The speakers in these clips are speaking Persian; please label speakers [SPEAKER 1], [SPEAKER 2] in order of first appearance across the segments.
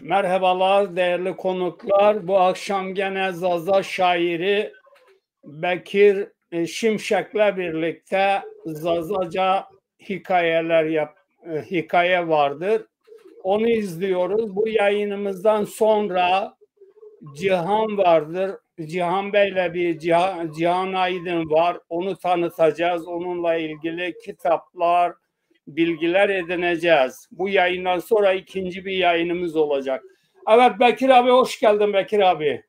[SPEAKER 1] Merhabalar değerli konuklar. Bu akşam gene Zaza şairi Bekir Şimşek'le birlikte Zazaca hikaye vardır. Onu izliyoruz. Bu yayınımızdan sonra Cihan vardır. Cihan Bey'le Cihan Aydın var. Onu tanıtacağız. Onunla ilgili kitaplar, bilgiler edineceğiz. Bu yayından sonra ikinci bir yayınımız olacak. Evet Bekir abi, hoş geldin Bekir abi.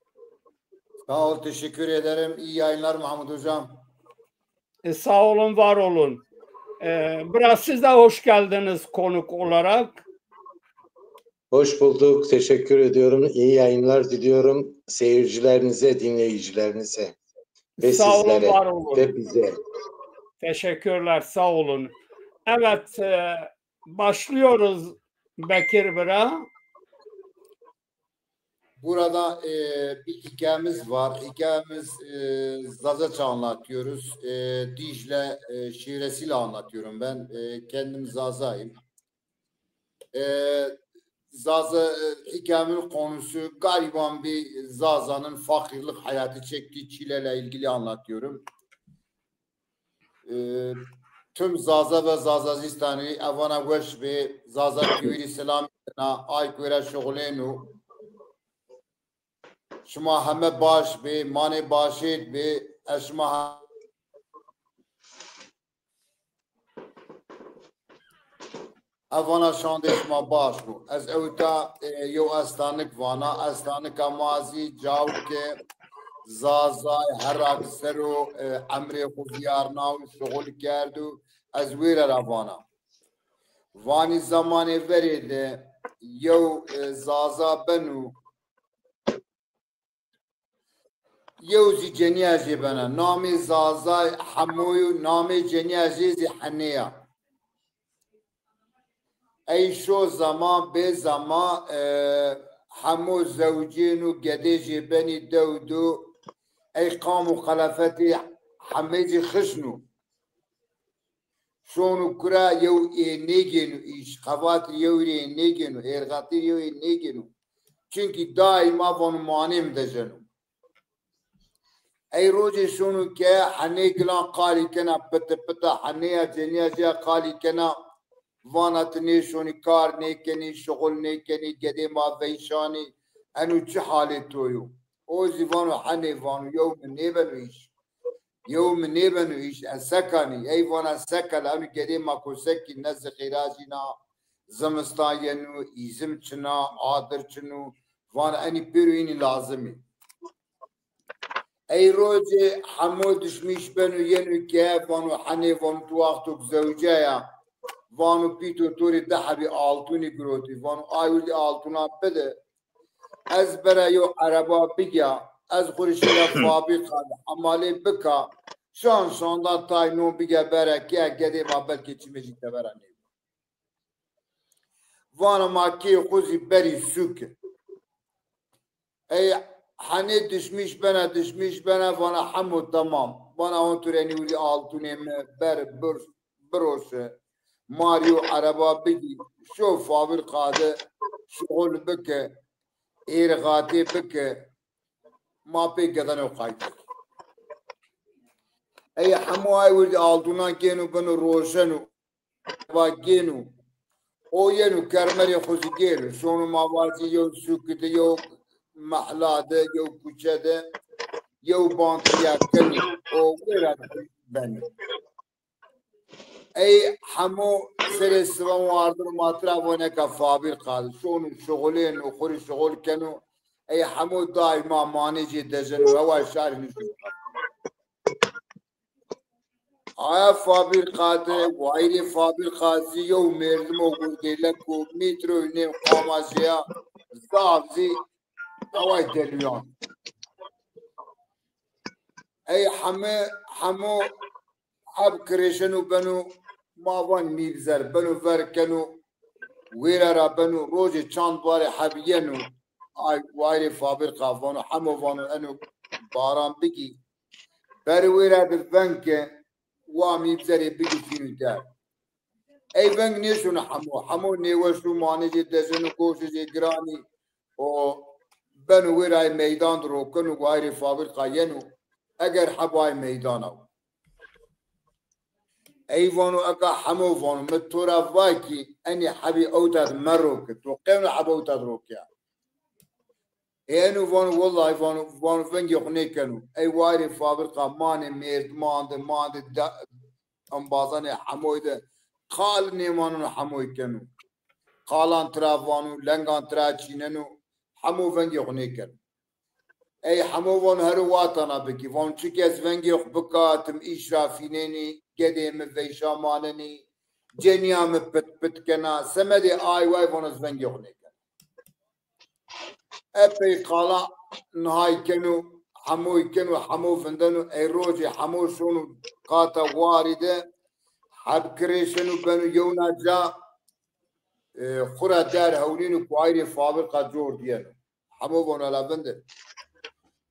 [SPEAKER 2] Sağ ol, teşekkür ederim. İyi yayınlar Mahmut Hocam.
[SPEAKER 1] Sağ olun, var olun. Biraz siz de hoş geldiniz konuk olarak.
[SPEAKER 3] Hoş bulduk, teşekkür ediyorum. İyi yayınlar diliyorum seyircilerinize, dinleyicilerinize ve
[SPEAKER 1] sağ
[SPEAKER 3] sizlere
[SPEAKER 1] olun, var olun.
[SPEAKER 3] Ve bize.
[SPEAKER 1] Teşekkürler, sağ olun. Evet, başlıyoruz Bekir Bira.
[SPEAKER 2] Burada bir hikayemiz var. Hikayemiz Zazaça anlatıyoruz. Dicle şivesiyle anlatıyorum ben. Kendim Zaza'yım. Zaza hikayemin konusu gariban bir Zaza'nın fakirlik hayatı çektiği çileyle ilgili anlatıyorum. Tüm Zaza ve Zazazistan'ı evana veş ve Zaza Küviri selamına ay küre şoğlenu şuma heme baş be mane başit be eşma evana şandeşma baş bu ez evta yo astanik vana astanik amazi cavke Zaza her akseru emri xuziyarna u şoğul kerdu ez vire ravana vani zamanı veride yo Zaza benu يوزي جنيازي بنا نامي زازا حموي نامي جنيازي زي حنيا اي شو زمان بي زمان حمو زوجين وقديجي بني دودو اي قاموا خلفتي حميجي خشنو شونو كرا يو اي نيجينو ايش خواتر يو اي نيجينو ايرغاتر يو اي نيجينو چونكي دائما فانو مانيم دجنو اي روجي شونو كي حني كلان قالي كنا بتا حنيا جنيا جا قالي كنا وانا تنيشوني كار نيكني شغل نيكني قدي ما فيشاني انو چه حالي تويو اوزي وانو حني وانو يوم نيبنو ايش اسكاني اي وانا سكل امي قدي ما كوسكي نز خراجينا زمستاينو ايزم چنا عادر چنو وانا اني بيرويني لازمي اي روجي حمود شميش بنو ينو كيف وانو حني وانو توقتك زوجايا وانو بيتو توري دحبي آلتوني قروتي وانو آيولي آلتونا بده از برا يو عربا بيجا از خورشيلا فابي خاد عمالي بكا شان دا تاينو بيجا برا كيا قدي ما بلكي چمجي تبراني وانو ما كي خوزي بري سوك اي حني دشميش بنا وانا حمو تمام وانا هون تريني ولي آلتوني بروش ماريو عربا بيجي شو فابر قاده شغل بك إيرغاتي بك ما بي قدنو قايدك اي حمو هاي ولي آلتونا كينو بنو روشنو باكينو او ينو كرمري خوزي جيرو شونو ما وارزي يو سوكت يو محلاده يو كوچده يو بانكيا كني او غير بني اي حمو سر السبا واردر ماترا ونكا فابر قال شونو شغلين وخوري شغل كانوا اي حمو دائما مانجي دجن وهو شعر نشوف آیا فابر قاده وایلی فابر قاضی يو مردمو قلدي لكو مترو نيم قامازيا زافزي هواي دليون اي حمو حب كريشنو بنو ما وان ميبزر بنو فركنو ويرا بنو روجي چاند باري حبينو اي وايري فابر قافانو حمو وانو انو باران بيجي بري ويرا بالبنكه وامي بزري بيجي فينو دار اي بنك نيشو حمو نيوشو مانجي دزنو كوشي جراني و بنو وراي ميدان روكن وغير فابرقة ينو اگر حباي ميدانو ايوانو اكا حمو فانو متورا فايكي اني حبي اوتاد مروك توقعنا حبي اوتاد روكيا اينو فانو والله فانو فنجي خنيكنو اي واري فابرقة ماني ميرت ماند انبازاني حموي ده قال نيمانو حموي كنو قالان ترافانو لنغان تراچيننو حمو فنجي خنيكن اي حمو فان هرو واتنا بكي فان چكيز فنجي خبكاتم اشرافينيني قدي مفيشا مانني جنيا مبتكنا سمدي اي واي فانوز فنجي خنيكن ابي قالا نهاي كنو حمو فندنو اي روجي حمو شونو قاتا وارده حب كريشنو بنو يونا جا خورا دار هولينو كوايري فابرقة جور ديالو حمو فانو لافندر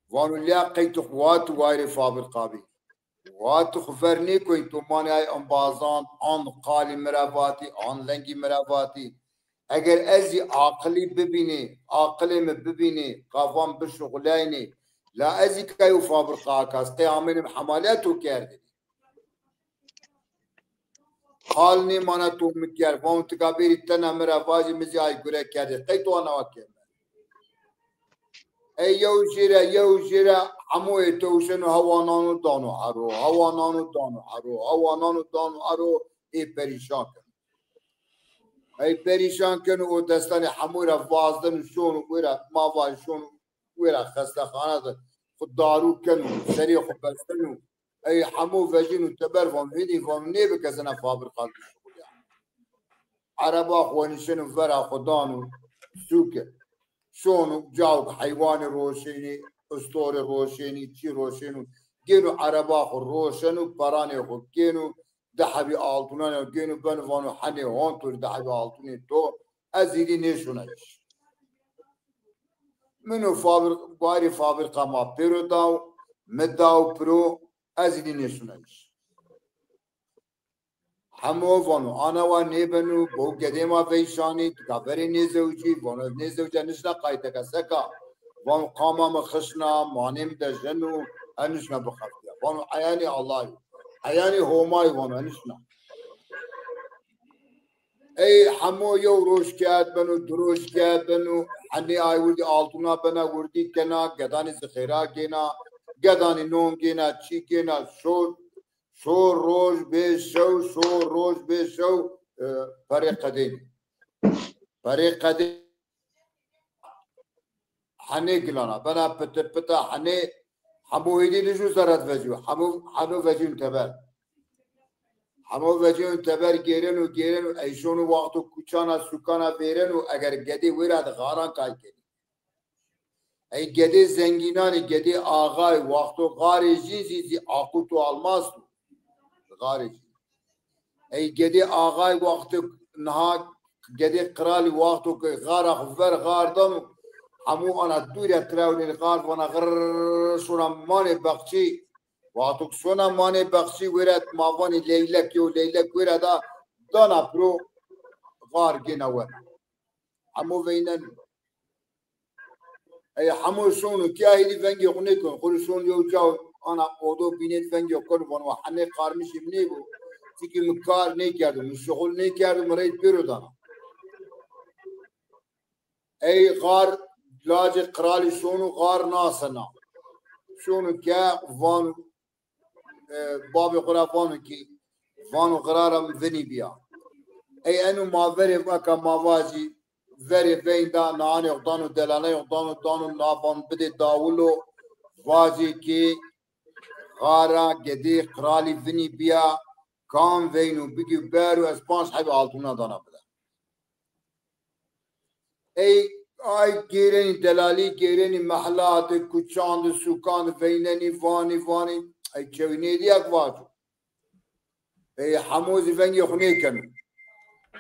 [SPEAKER 2] وانو ليا قيتو خواتو وايري فابرقة بي واتو خفرني كوينتو ماني اي انبازان ان قالي مرافاتي ان لنجي مرافاتي اگر ازي عقلي ببيني قافان بشغليني لا ازي كايو فابرقة كاس قيامين حمالاتو كاردي حالني مانا تو مكيار فون تكابيري تنا مرافاجي مزي اي كوري كاردي قيتو انا واكيم اي يو جيرا عمو يتوشنو هوانانو دانو حرو اي بريشان اي بريشان كانوا او دستاني حمورا فازدن شونو ويرا ما فاز شونو ويرا خستخانه خود دارو كانوا سريع خبستنو اي حمو فاجينو تبرفون فيدي فون نيبك ازنا فابرقة الشغل يعني عربا خوانشنو فرا خدانو سوكه شونو جاوب حيواني روشيني اسطوري روشيني تشي روشينو جينو عربا خو روشنو براني خو جينو دحبي آلتونانو جينو بنفانو حني هونتور دحبي آلتوني تو ازيدي نيشونايش منو غاري فابرقة ما بيرو داو مداو برو ازيدي نيشونايش حمو فانو انا ونيبنو بو قديما فيشاني تكابري نيزوجي فانو نيزوجا نشنا قايتك سكا فانو قاما مخشنا مانيم دجنو انشنا بخفتيا فانو عياني الله عياني هوماي فانو انشنا اي حمو يو روش كات بنو دروش كات بنو حني اي ولدي آلتونا بنا وردي كنا قداني زخيرا كنا قداني نوم كنا تشي كنا شو روز بشو فريق قديم حني قلانا بنا بتا حني حمو هيدي لجو زرد فجو حمو فجو انتبر گیرنو ایشونو وقتو کچانا سکانا بیرنو اگر گدی ویراد غاران کای کنی ای گدی زنگینانی گدی آغای وقتو غاری جیزی آقوتو الماستو غارج اي جدي آغاي وقت نها جدي قرالي وقتو غار خفر غاردم همو انا دوري تراوني الغار وانا غر شونا ماني بقشي وقتو شونا ماني بقشي ورات ماواني ليلك وردا دانا برو غار جنوان همو وينن اي همو شونو كيا هيدي فنجي خونيكم خلو شون يو جاو انا اودو بینید فنگی کنم و حنه قارمیشیم نیبو تیکی مکار نیکردم شغل نیکردم مرید بیرو دانا ای غار لاج قرالی شونو غار ناسنا شونو که وانو بابی قرا وانو کی وانو قرارم ونی بیا ای انو ما وری وکا ماوازی وری وین دا نانی اقدانو دلانه اقدانو نافان بده داولو واجی کی غارا گدی قرالی ونی بیا کام وینو بگی بارو از پانش حبی آلتونا دانا بده ای گیرنی دلالی گیرنی محلات کچاند سوکاند ویننی وانی ای چوینی دیگ واجو ای حموزی ونگی خونی کنو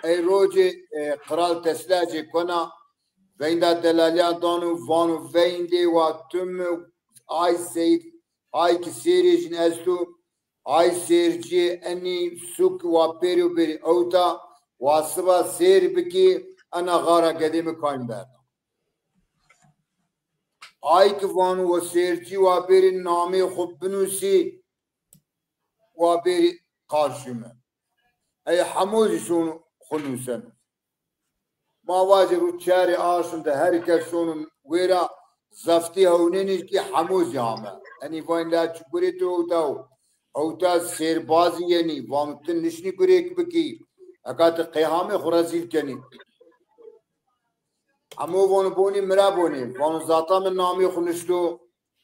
[SPEAKER 2] ای روجی قرال تسلاجی کنا ویندا دلالیان دانو وانو ویندی و تم ای سید ای کی سیریجن استو ای سیرجی انی سوک و پیرو بری اوتا و سبا سیر بکی انا غارا قدیم کایم برد آی که وانو و سیرچی و بری نامی خوب بنوسی و بری قارشمه ای حموزشون خنوسن ما واجه رو چاری آشون ده هر کسون ویرا زفتی هونینیش که حموزی همه یعنی وان لا چکوری تو اوتا سیر بازی یعنی وان تن نشنی کریک بکی اکات قیامه خورزیل کنی همو وان بونی مرا بونی وان ذاتا من نامی خونشتو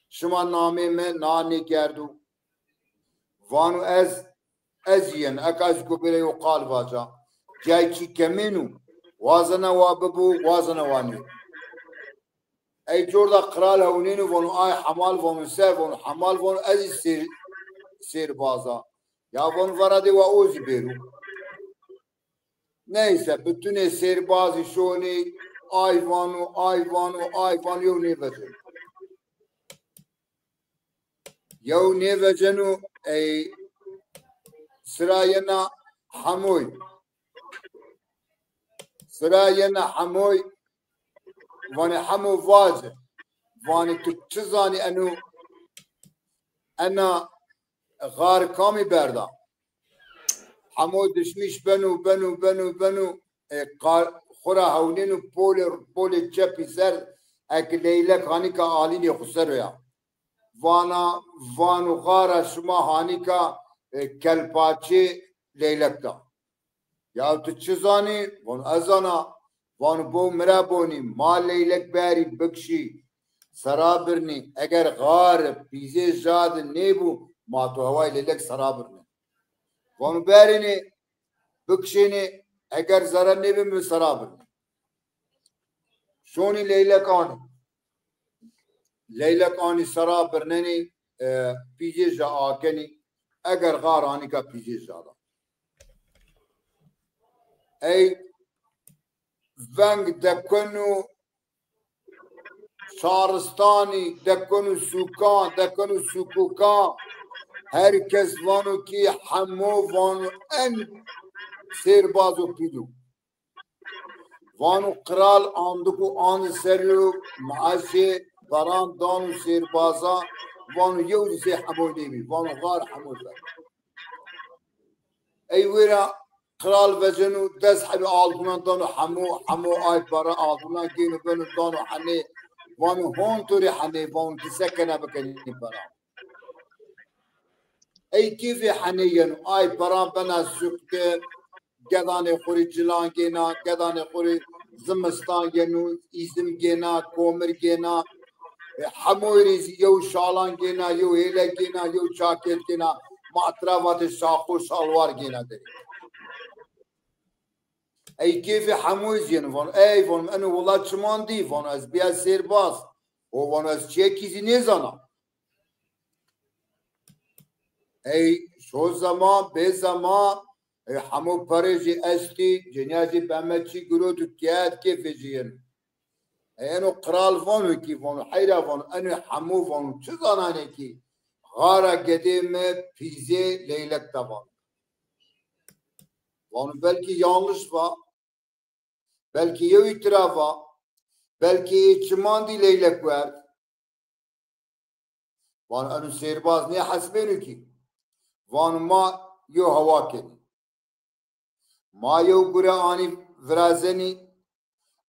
[SPEAKER 2] شما نامی من نانی کردو وانو از ین اکاز کو بره و قال واجا جای چی کمینو وازنه واببو وازنه وانی ای جوردا قرال هونینو وانو آی حمال وانو سر وانو حمال وانو از سیر بازا یا وانو ورده و اوزی بیرو neyse bütün serbazı şoni ayvanu yo nevecen yo nevecenu ey sırayena hamoy vani hamu vaze vani tu çizani enu ana gar kami berda حمود دشمیش بنو خورا هونینو پول چپی سر اک لیلک هانی کا آلینی خسر یا وانو غارا شما هانی کا کلپاچه لیلک دا یا تو چیزانی وان ازانا وانو بو مرا بونی ما لیلک باری بکشی سرابرنی اگر غار پیزه جاد نیبو ما تو هوای لیلک سرابرنی وانو بارینه بکشینه اگر زرن نبیم سرابر شونی لیلک آنی سرابر ننی پیجه جا آکنی اگر غار آنی کا پیجه جا دا ای ونگ دکنو شارستانی دکنو سوکان دکنو سوکوکان herkes vanu ki hamu vanu en serbazu pidu vanu kral anduku an serlu maaşe baran danu serbaza vanu yevzi se hamu devi vanu gar hamu ver eyvira kral vezenu dezhabi altına danu hamu ay para altına giyinu benu danu hani vanu hon turi hani vanu kisekene bekeni para ای کیفی حنیان آی برام بنا سکته گدان خوری جلان گینا گدان خوری زمستان گنو ایزم گینا کومر گینا حموریز یو شالان گینا یو هیله گینا یو چاکت گینا معترافات شاخو شالوار گینا داری ای کیفی حمویز ین وان ای وان انو ولاد چمان دی وان از بیا سیرباز و وان از چیه کیزی نیزانا ای شو زمان به زمان همو پرجی استی جنازی بمچی گرو تو کیاد که فجین اینو قرال وانو کی وانو حیرا وانو انو همو وانو چه زنانه کی غارا قدیم پیزه لیلک دوان وانو بلکی yanlış va belki yo itiraf va belki içman di leylek var وانو انو سیرباز نه حسبینو کی وان ما یو هوا کنی ما یو گره آنی ورازنی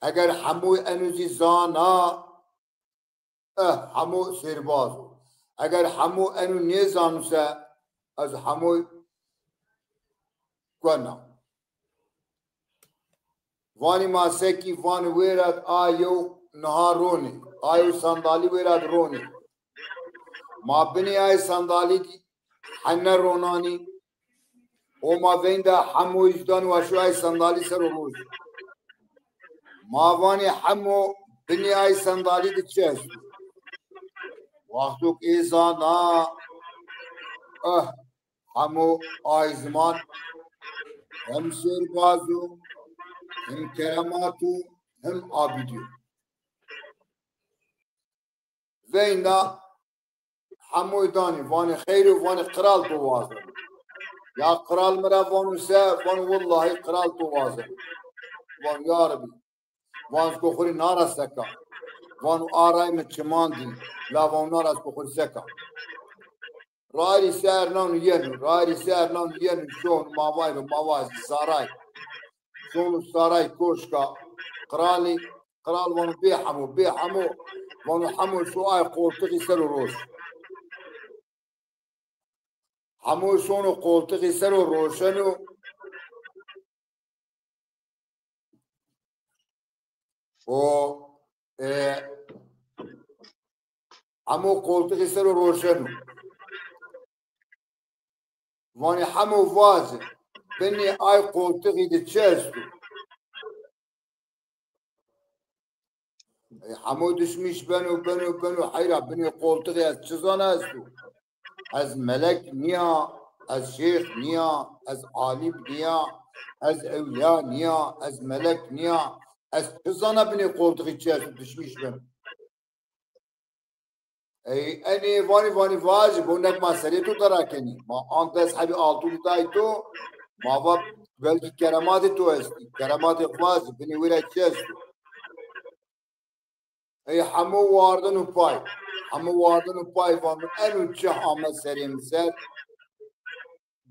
[SPEAKER 2] اگر همو انوزی زانا همو سربازو اگر همو انو نیزانو سا از همو کنا وانی ما سکی وان ویرد آیو نها رونی آیو سندالی ویرد رونی ما بنی آی سندالی دی حنا رونانی او ما ویندا حمو اجدان و شوای سندالی سر روز ما وانی حمو بنی آی سندالی دی چیز وقتو که ایزانا حمو آی زمان هم سربازو هم کراماتو هم آبیدیو ویندا هموی دانی وان خیر و وان قرال تو وازن یا قرال مرا وان سه وان والله قرال تو وازن وان یا ربی وان کو خوري نارا سکا وانو آرای مچماندی لاوانار از بخور زکا رای سر نان ینو رای سر نان ینو شون ماوای رو ماواز سارای شون سارای کوشکا قرالی قرال وانو بيحمو وانو حمو شو آي قولتقي سرو روش حمو شونو قولتقي سرو روشنو و حمو قولتقي سرو روشنو واني حمو فازي بني آي قولتقي دي تشيستو حمو دشميش بنو حيرا بني قولتقي از چزان هستو از ملك نيا از شيخ نيا از عالم نيا از اولياء نيا از ملك نيا از چزان بني قولتقي تشيستو دشميش بنو اي اني واني واجب هناك ما سريتو تراكني ما انت اصحابي آلتو دايتو ما باب بلكي كرامات تو استي كرامات خواز بني ولا تشيستو اي حمو واردن وباي وانو انو چه عامل سري مسر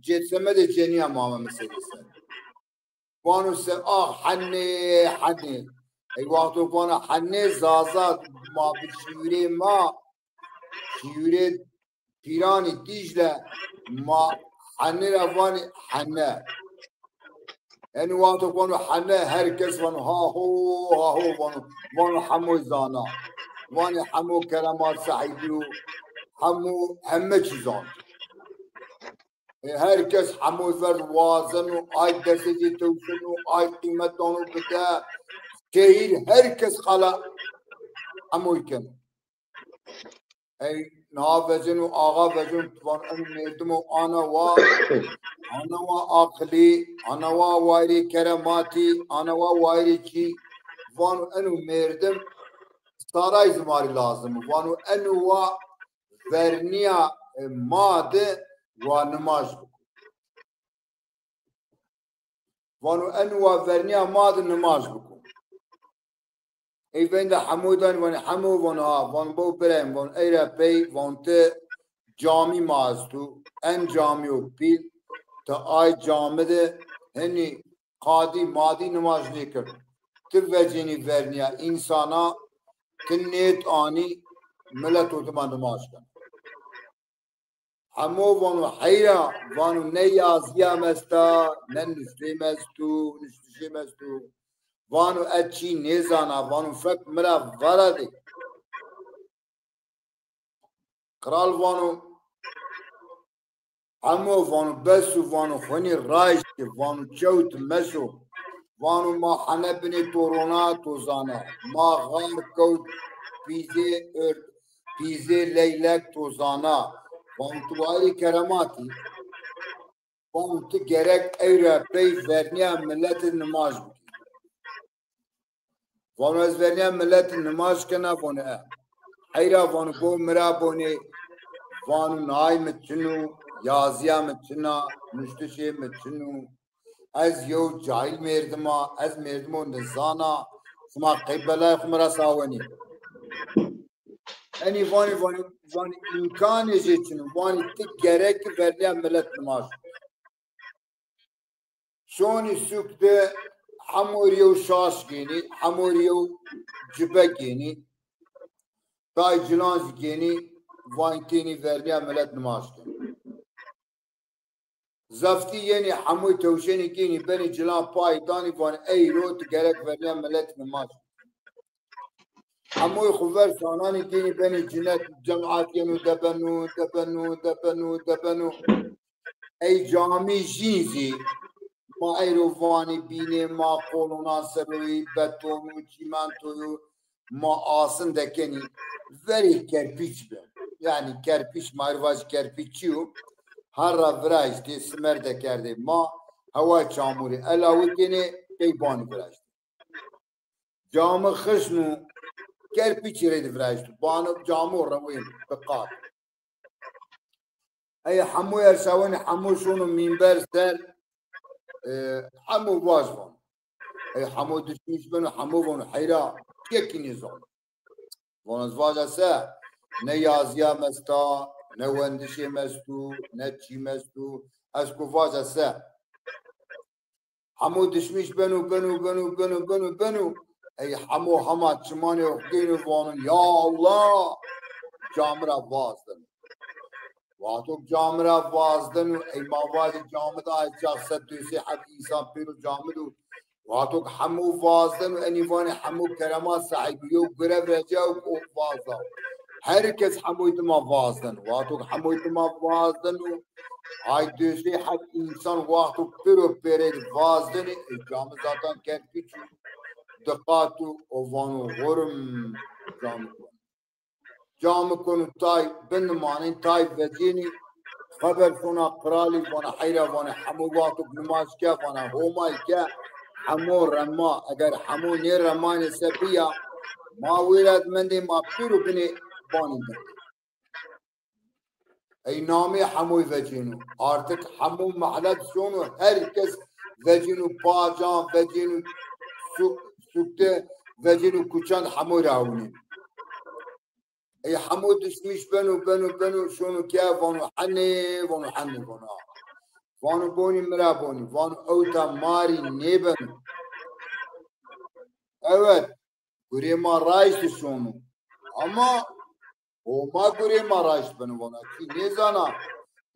[SPEAKER 2] جسمه دي جنيا ماما مسري سر وانو سر حني اي وقتو وانا حني زازات ما بشيوري ما شيوري پیرانی دیجله ما حنه روانی حنه این وقتو وانو حنه هر کس وانو ها هو وانو حمو زانا وانو حمو کرامات سعیدی حمو همه چیزان هر کس حمو ورد وازن و آی دستی توشن و آی قیمت دانو بده تهیر هر کس خلا حموی کنه ای نافذن و آقا وزن وان مردم و آنا و عقلی آنا و وایری کرماتی آنا و وایری چی وانو انو مردم سارای زماری لازم وانو انو و ورنیا ماده و نماز بکن وانو انو و ورنیا ماده نماز بکن ای وند حمودان وان حمو وان بو برم وان ایرا پی وان ته جامی مازدو ان جامیو پیل تا آی جامده هنی قادی مادی نماز نیکر تو وجینی ورنیا انسانا تنیت آنی ملت اوتما نماز کن همو وانو حیرا وانو نیازیا مستا ننشتی مستو وانو اچی نیزانا وانو فک مرا ورده قرال وانو همو وانو بسو وانو خونی رایش وانو چوت مسو وانو ما حنبني تورونا توزانا ما غار كوت بيزي ليلك توزانا وانو تواري كراماتي وانو تجرك ايرا بي فرنيا ملت النماز بكي وانو از فرنيا ملت النماز كنا وانو ايرا وانو بو مرا بوني وانو ناي متشنو يازيا متشنا مشتشي متشنو از یو جاهل مردما از مردمو نزانا سما قبلا خمرا ساوني اني واني امكان يجيتن واني تجرك برليا ملت نماز شوني سوق ده حموريو شاش جيني حموريو جبه جيني تاي جلانز جيني وانتيني برليا ملت نماز زفتي يعني حموي توشيني كيني بني جلان باي داني فان اي روت جرك فريا ملت نماز حموي خفر ساناني كيني بني جنات جمعات ينو دبنو اي جامي جيزي ما اي روفاني بيني ما قولونا سروي بتونو چيمانتو ما آسن دكني very kerpiç be yani kerpiç marvaj kerpiçiyo هر را برایش دی سمرده کرده ما هوا چاموری الاوتینه پیبانی برایش جام خشنو کرپیچی رید برایش بانو جامو روین بقات ای حمو ارساوانی حمو شونو منبر سر حمو بازوان ای حمو دشمیش بنو حمو بانو حیرا یکی نظام وانزواج سه نه یازیا مستا نه وندشی مستو نه چی مستو از کواج سه همو دشمیش بنو ای همو هما چمانی اخدین و وانن یا الله جامرا وازدن واتو جامرا وازدن و ای مواجه جامد آئی شخصت دوسی حد ایسان پیرو جامدو واتو همو وازدن و انیوان همو کرمات صاحبیو گرب رجاو وازدن هر کس همویت ما وازدن واتو همویت ما وازدن و آئی دوسی حد انسان واتو پیرو پیرید وازدن ای جامد ذاتان کن پیچو دقاتو وانو غرم جام کنو تای بنمانین تای وزینی خبر کنا قرالی وانا حیره وانا حمو واتو نماز که وانا هومای که حمو رما اگر حمو نیر رمان سبیا ما ویرد مندی ما پیرو بینی بانی بندی ای نامی حموی وجینو آرتک حمو محلت شونو هر کس وجینو پاجان وجینو سوکته وجینو کچان حمو راونین ای حمو دشمیش بنو شونو که وانو حنی وانو بونی مرا بونی وانو اوتا ماری نیبن evet گوری ما رایشت شونو اما او ما گوری ما رایشت بنو وانا کی نیزانا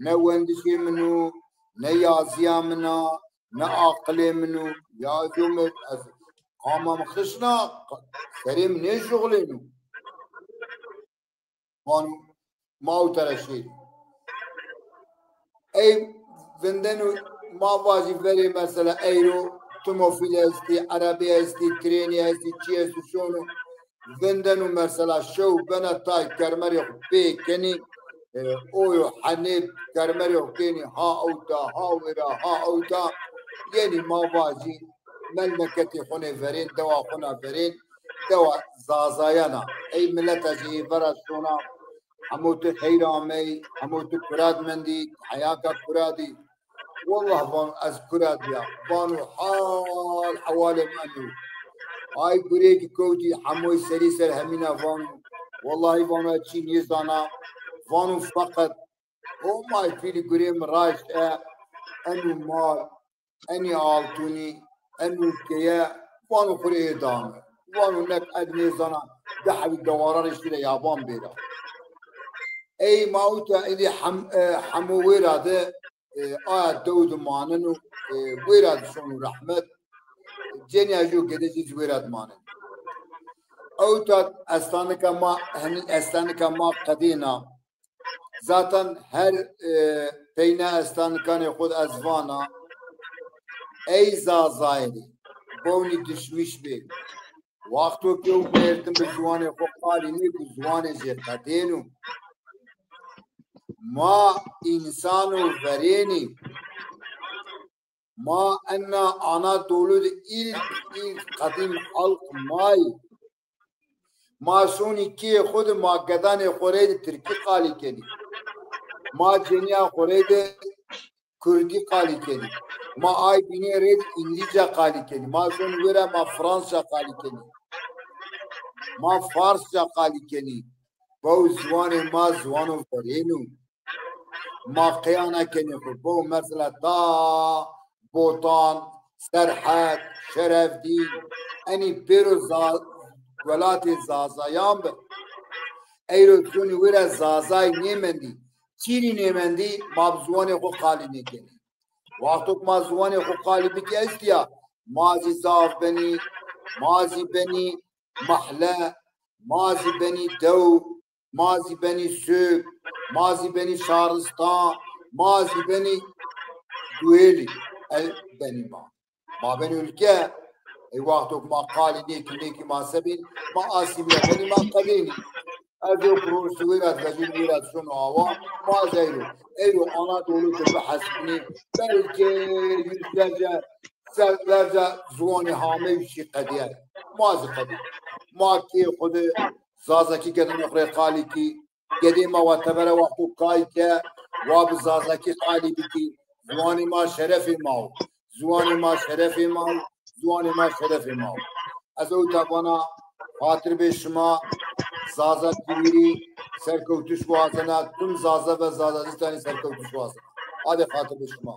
[SPEAKER 2] نه وندشی منو نه یازیا منا نه عقلی منو یازیو من از قامم خشنا کریم نه شغلینو وانو ماو ترشید ای وندنو ما واجی وری مثلا ایرو توموفیل استی عربی استی ترینی استی چی استی شونو وندنو مثلا شو بنا تای کرمری بی کنی اویو حنیب کرمری کنی ها اوتا یعنی ما واجی ملمکتی خونه فرین دوا خونه فرین دوا زازایانا ای ملتا جی برا شونا حموت خیرامی حموت کراد مندی حیاکا کرادی والله بانو از کراد بیا بانو حال حوالي منو هاي بريك كوتي حموي سري سر همينا بانو والله بانو اتشي نيزانا بانو فقط او ماي فيلي قريم رايش انو مال اني آلتوني انو كيا بانو خريه دامه بانو نك ادني زانا دحبي دواران اشتري يابان بيرا ای ماوتا ایدی حمو ویراده آیا دود ماننو ویراد شونو رحمت جنی اجو گده چیز ویراد مانن اوتا استانکا ما قدینا ذاتن هر پینه استانکان خود ازوانا ای زازایری بونی دشمیش بی وقتو که او بیرتن به زوان خود قالی نی که زوان زی قدینو ما انسانو فرینی ما انا دولود ilk قدیم حلق مای ما شونی که خود ما گدان خورید ترکی قالی کنی ما جنیا خورید کردی قالی کنی ما آی بینی رید انگلیزه قالی کنی ما شون ویره ما فرانسه قالی کنی ما فارسه قالی کنی با زوان ما زوانو فرینو ما قیانه کنی خود با مثلا تا بوطان سرحد شرف دین اینی پیرو ولات زازایان به ایرو کنی ویره زازای نیمندی چیری نیمندی ما بزوان خود خالی نکنی وقتو ما زوان خود خالی بکی استیا مازی زاف بنی مازی بنی محله مازی بنی دو مازی بنی سوک مازی بنی شارستان مازی بنی دویلی بنی ما بنی ülke ای وقتو ما قالی نیکی ما سبین ما آسیبیه بنی ما قدینی از او پروسی ویرد وزیر ویرد شنو آوا ما ایرو آنا دولو که بحثبینی بلکه yüzlerce زوانی حامه وشی قدیه مازی قدیه ما کی خود زازکی کدن اخری قالی کی گدیم و تبره وقتو کای که واب زازکی قالی بیتی زوانی ما شرفی ماو زوانی ما شرفی ماو از او تقوانا خاطر به شما Zaza Kiri serkevtuş vazına tüm Zaza ve Zazadistani serkevtuş vazına. Hadi hatırlı şuma.